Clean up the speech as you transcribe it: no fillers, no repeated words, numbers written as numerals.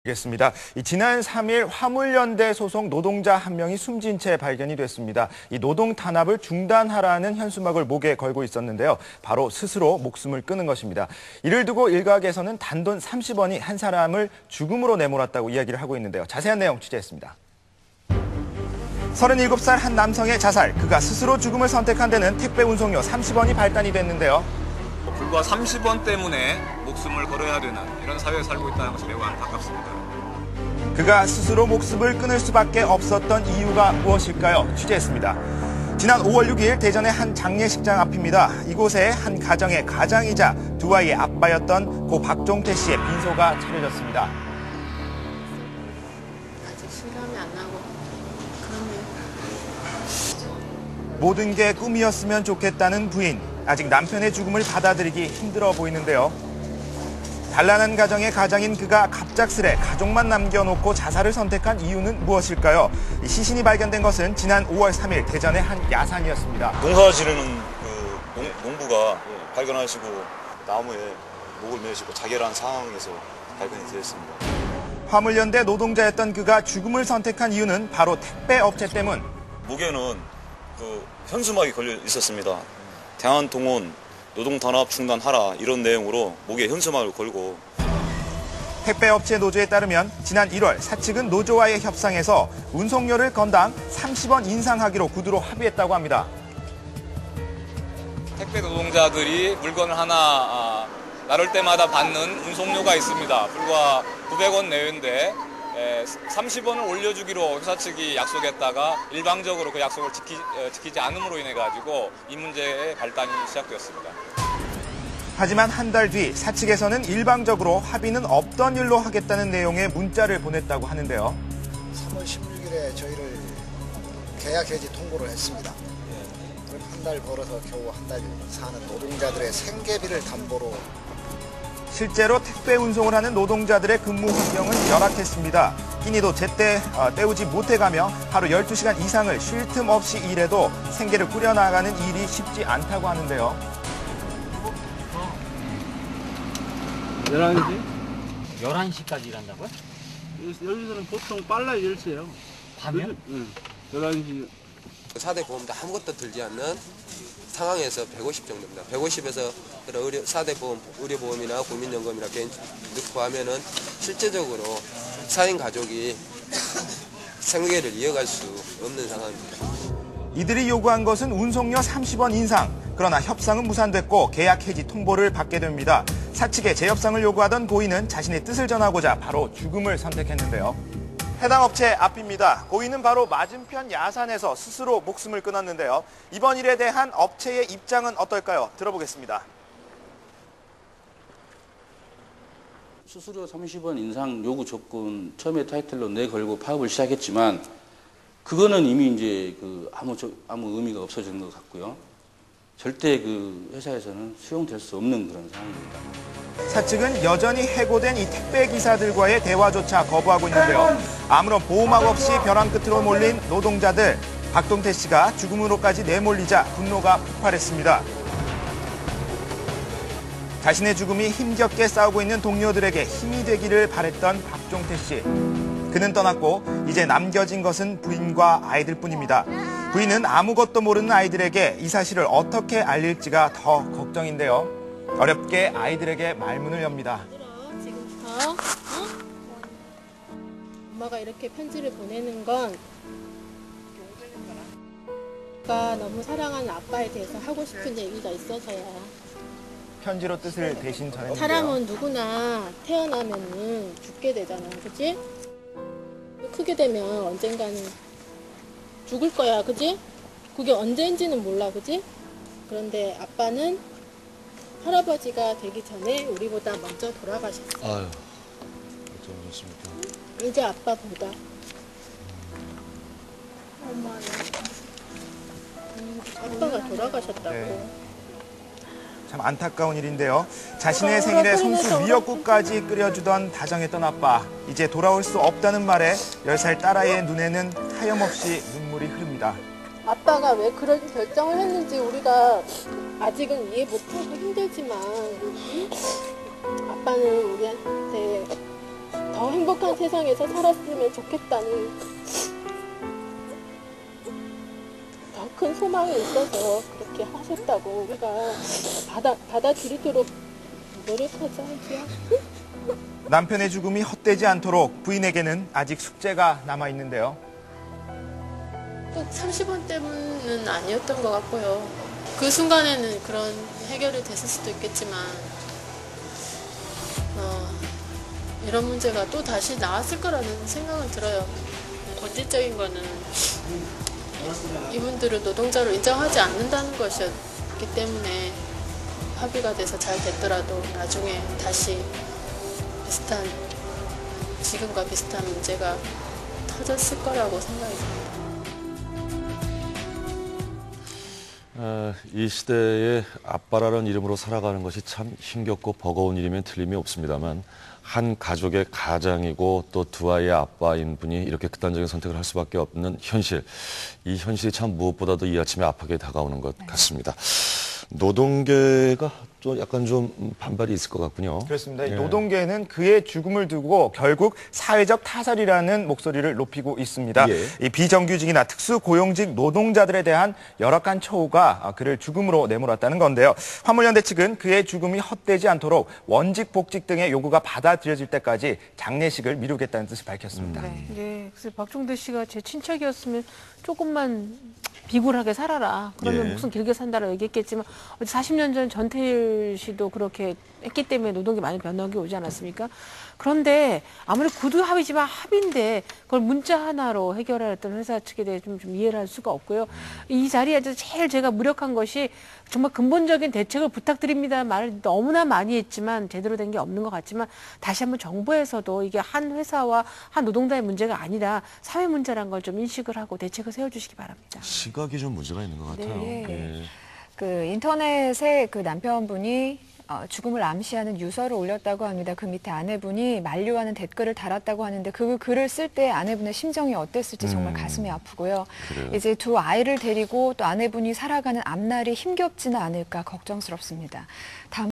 알겠습니다. 지난 3일 화물연대 소속 노동자 한 명이 숨진 채 발견이 됐습니다. 이 노동 탄압을 중단하라는 현수막을 목에 걸고 있었는데요. 바로 스스로 목숨을 끊은 것입니다. 이를 두고 일각에서는 단돈 30원이 한 사람을 죽음으로 내몰았다고 이야기를 하고 있는데요. 자세한 내용 취재했습니다. 37살 한 남성의 자살, 그가 스스로 죽음을 선택한 데는 택배 운송료 30원이 발단이 됐는데요. 불과 30원 때문에 목숨을 걸어야 되는 이런 사회에 살고 있다는 것이 매우 안타깝습니다. 그가 스스로 목숨을 끊을 수밖에 없었던 이유가 무엇일까요? 취재했습니다. 지난 5월 6일 대전의 한 장례식장 앞입니다. 이곳에 한 가정의 가장이자 두 아이의 아빠였던 고 박종태 씨의 빈소가 차려졌습니다. 아직 실감이 안 나고 그러네요. 모든 게 꿈이었으면 좋겠다는 부인. 아직 남편의 죽음을 받아들이기 힘들어 보이는데요. 단란한 가정의 가장인 그가 갑작스레 가족만 남겨놓고 자살을 선택한 이유는 무엇일까요? 시신이 발견된 것은 지난 5월 3일 대전의 한 야산이었습니다. 농사 지르는 농부가 발견하시고 나무에 목을 매시고 자결한 상황에서 발견이 되었습니다. 화물연대 노동자였던 그가 죽음을 선택한 이유는 바로 택배 업체 때문. 목에는 현수막이 걸려 있었습니다. 대한통운 노동탄압 중단하라 이런 내용으로 목에 현수막을 걸고. 택배업체 노조에 따르면 지난 1월 사측은 노조와의 협상에서 운송료를 건당 30원 인상하기로 구두로 합의했다고 합니다. 택배 노동자들이 물건을 하나 나를 때마다 받는 운송료가 있습니다. 불과 900원 내외인데 30원을 올려주기로 회사 측이 약속했다가 일방적으로 그 약속을 지키지 않음으로 인해 가지고 이 문제의 발단이 시작되었습니다. 하지만 한 달 뒤 사측에서는 일방적으로 합의는 없던 일로 하겠다는 내용의 문자를 보냈다고 하는데요. 3월 16일에 저희를 계약 해지 통보를 했습니다. 그럼 한 달 벌어서 겨우 한 달 사는 노동자들의 생계비를 담보로. 실제로 택배 운송을 하는 노동자들의 근무 환경은 열악했습니다. 끼니도 제때 때우지 못해가며 하루 12시간 이상을 쉴 틈 없이 일해도 생계를 꾸려나가는 일이 쉽지 않다고 하는데요. 11시? 11시까지 일한다고요? 여기서는 보통 빨라 10시에요. 밤에요? 응. 11시. 4대 보험도 아무것도 들지 않는 상황에서 150 정도입니다. 150에서 4대 보험, 의료보험이나 국민연금이나 개인 넣고 하면은 실제적으로 사인 가족이 생계를 이어갈 수 없는 상황입니다. 이들이 요구한 것은 운송료 30원 인상. 그러나 협상은 무산됐고 계약 해지 통보를 받게 됩니다. 사측에 재협상을 요구하던 고인은 자신의 뜻을 전하고자 바로 죽음을 선택했는데요. 해당 업체 앞입니다. 고인은 바로 맞은편 야산에서 스스로 목숨을 끊었는데요. 이번 일에 대한 업체의 입장은 어떨까요? 들어보겠습니다. 수수료 30원 인상 요구 조건 처음에 타이틀로 내걸고 파업을 시작했지만 그거는 이미 이제 아무 의미가 없어진 것 같고요. 절대 그 회사에서는 수용될 수 없는 그런 상황입니다. 사측은 여전히 해고된 이 택배 기사들과의 대화조차 거부하고 있는데요. 아무런 보호막 없이 벼랑 끝으로 몰린 노동자들. 박종태 씨가 죽음으로까지 내몰리자 분노가 폭발했습니다. 자신의 죽음이 힘겹게 싸우고 있는 동료들에게 힘이 되기를 바랬던 박종태 씨. 그는 떠났고 이제 남겨진 것은 부인과 아이들뿐입니다. 부인은 아무것도 모르는 아이들에게 이 사실을 어떻게 알릴지가 더 걱정인데요. 어렵게 아이들에게 말문을 엽니다. 지금부터 엄마가 이렇게 편지를 보내는 건 아빠가 너무 사랑하는 아빠에 대해서 하고 싶은 얘기가 있어서야. 편지로 뜻을 대신 전했는데요. 사람은 누구나 태어나면은 죽게 되잖아, 그치? 크게 되면 언젠가는 죽을 거야, 그치? 그게 언제인지는 몰라, 그치? 그런데 아빠는 할아버지가 되기 전에 우리보다 먼저 돌아가셨어. 아유, 어쩌셨습니까? 이제 아빠보다. 엄마는 아빠가 돌아가셨다고. 네. 참 안타까운 일인데요. 자신의 생일에 성수 미역국까지 끓여주던 다정했던 아빠. 이제 돌아올 수 없다는 말에 10살 딸아이의 눈에는 하염없이 눈물이 흐릅니다. 아빠가 왜 그런 결정을 했는지 우리가 아직은 이해 못하고 힘들지만 아빠는 우리한테 더 더 행복한 세상에서 살았으면 좋겠다는 더 큰 소망이 있어서 그렇게 하셨다고 우리가 받아들이도록 노력하자고요. 남편의 죽음이 헛되지 않도록 부인에게는 아직 숙제가 남아있는데요. 꼭 30원 때문은 아니었던 것 같고요. 그 순간에는 그런 해결이 됐을 수도 있겠지만 이런 문제가 또 다시 나왔을 거라는 생각은 들어요. 본질적인 거는 이분들을 노동자로 인정하지 않는다는 것이었기 때문에 합의가 돼서 잘 됐더라도 나중에 다시 지금과 비슷한 문제가 터졌을 거라고 생각이 듭니다. 이 시대에 아빠라는 이름으로 살아가는 것이 참 힘겹고 버거운 일이면 틀림이 없습니다만 한 가족의 가장이고 또 두 아이의 아빠인 분이 이렇게 극단적인 선택을 할 수밖에 없는 현실. 이 현실이 참 무엇보다도 이 아침에 아프게 다가오는 것 같습니다. 노동계가 좀 약간 좀 반발이 있을 것 같군요. 그렇습니다. 예. 노동계는 그의 죽음을 두고 결국 사회적 타살이라는 목소리를 높이고 있습니다. 예. 이 비정규직이나 특수고용직 노동자들에 대한 열악한 처우가 그를 죽음으로 내몰았다는 건데요. 화물연대 측은 그의 죽음이 헛되지 않도록 원직, 복직 등의 요구가 받아들여질 때까지 장례식을 미루겠다는 뜻을 밝혔습니다. 네, 그래서 박종대 씨가 제 친척이었으면 조금만 비굴하게 살아라. 그러면 예. 목숨 길게 산다라고 얘기했겠지만 40년 전 전태일 씨도 그렇게 했기 때문에 노동계 많은 변혁이 오지 않았습니까? 그런데 아무리 구두 합의지만 합의인데 그걸 문자 하나로 해결하였던 회사 측에 대해 좀 이해를 할 수가 없고요. 이 자리에서 제일 제가 무력한 것이 정말 근본적인 대책을 부탁드립니다. 말을 너무나 많이 했지만 제대로 된 게 없는 것 같지만 다시 한번 정부에서도 이게 한 회사와 한 노동자의 문제가 아니라 사회 문제란 걸 좀 인식을 하고 대책을 세워주시기 바랍니다. 시각이 좀 문제가 있는 것 같아요. 네. 예. 그 인터넷에 그 남편분이 죽음을 암시하는 유서를 올렸다고 합니다. 그 밑에 아내분이 만류하는 댓글을 달았다고 하는데 그 글을 쓸 때 아내분의 심정이 어땠을지 정말 가슴이 아프고요. 그래요. 이제 두 아이를 데리고 또 아내분이 살아가는 앞날이 힘겹지는 않을까 걱정스럽습니다. 다음